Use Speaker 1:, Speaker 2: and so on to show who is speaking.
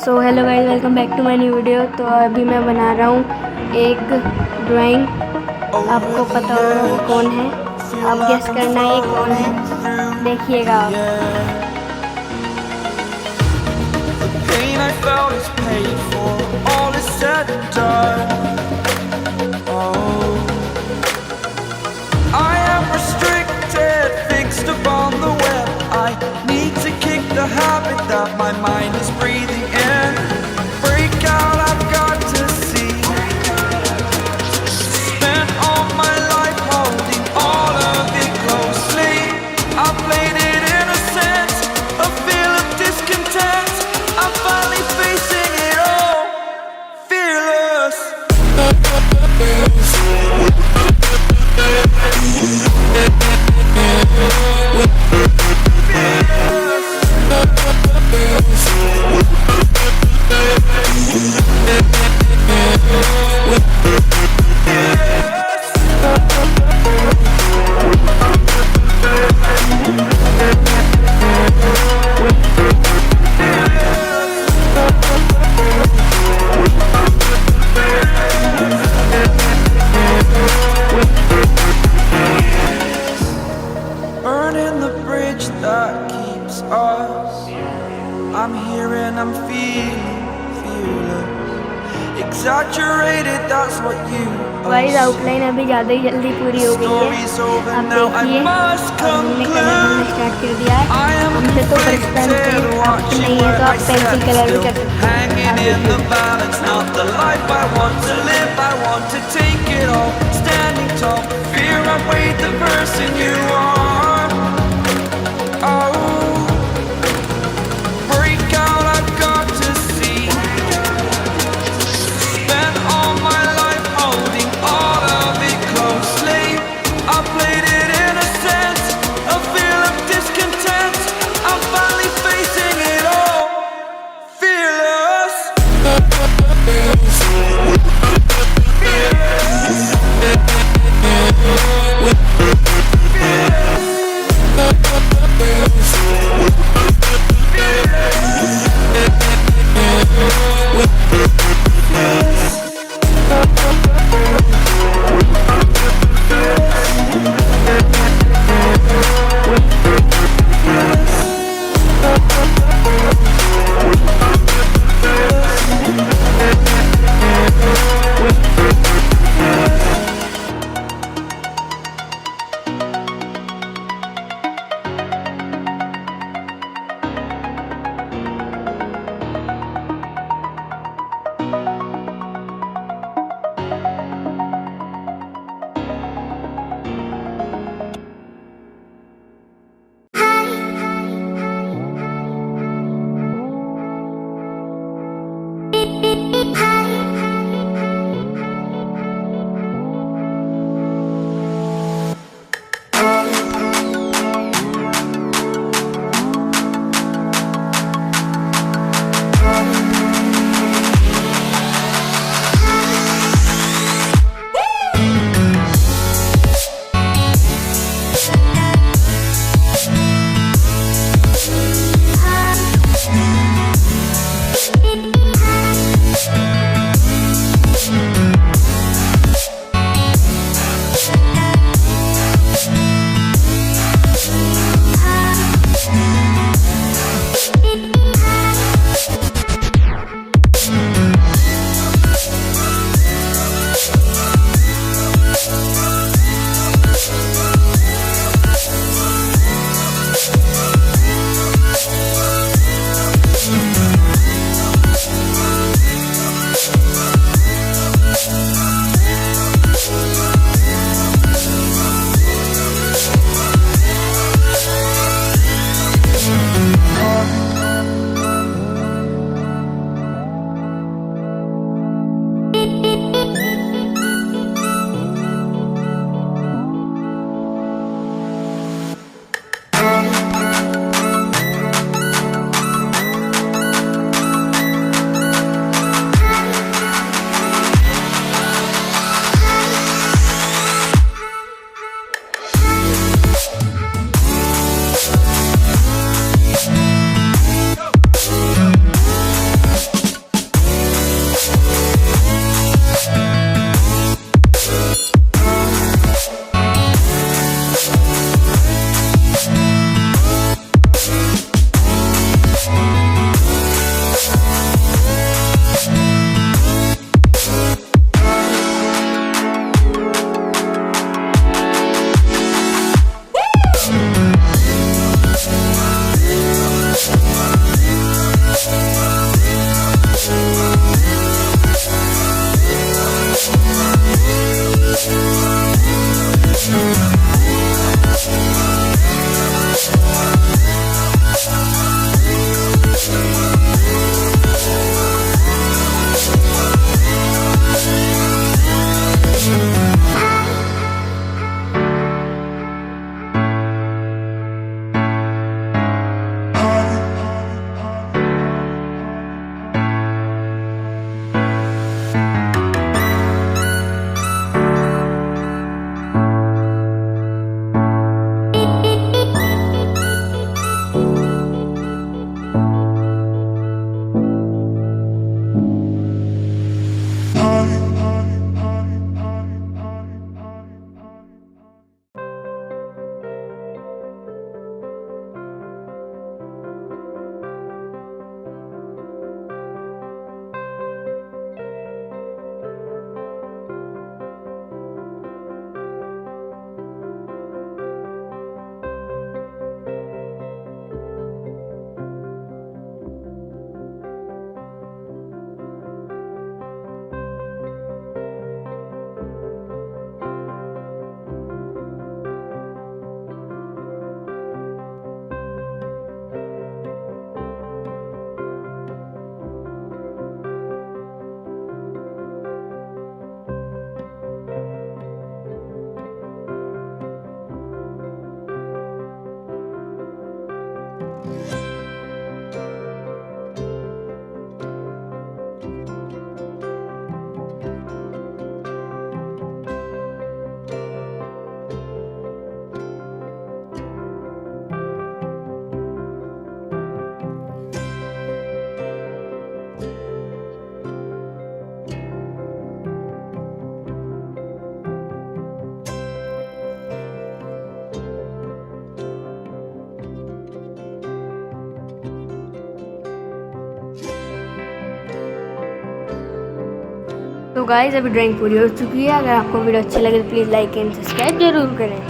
Speaker 1: So hello guys, welcome back to my new video. तो अभी मैं बना रहा हूँ एक ड्राइंग। आपको पता होगा वो कौन है, आप गेस करना ये कौन है, देखिएगा आप।
Speaker 2: Habit that my mind is breathing in. Break out, I've got to see. Spent all my life holding all of it closely. I played it innocent, a feel of discontent. I'm finally facing it all, fearless. Burning the bridge that keeps us. I'm here and I'm feeling fearless. Exaggerated, that's what you
Speaker 1: guys outline अभी ज़्यादा ही जल्दी पूरी हो गई है। आप देखिए, हमने कलर करना स्टार्ट कर दिया है। हमसे तो फर्स्ट पेन पे आप नहीं है तो आप पेंसिल कलर भी कर सकते हैं। गाइस अभी ड्राइंग पूरी हो चुकी है। अगर आपको वीडियो अच्छी लगे तो प्लीज़ लाइक एंड सब्सक्राइब जरूर करें।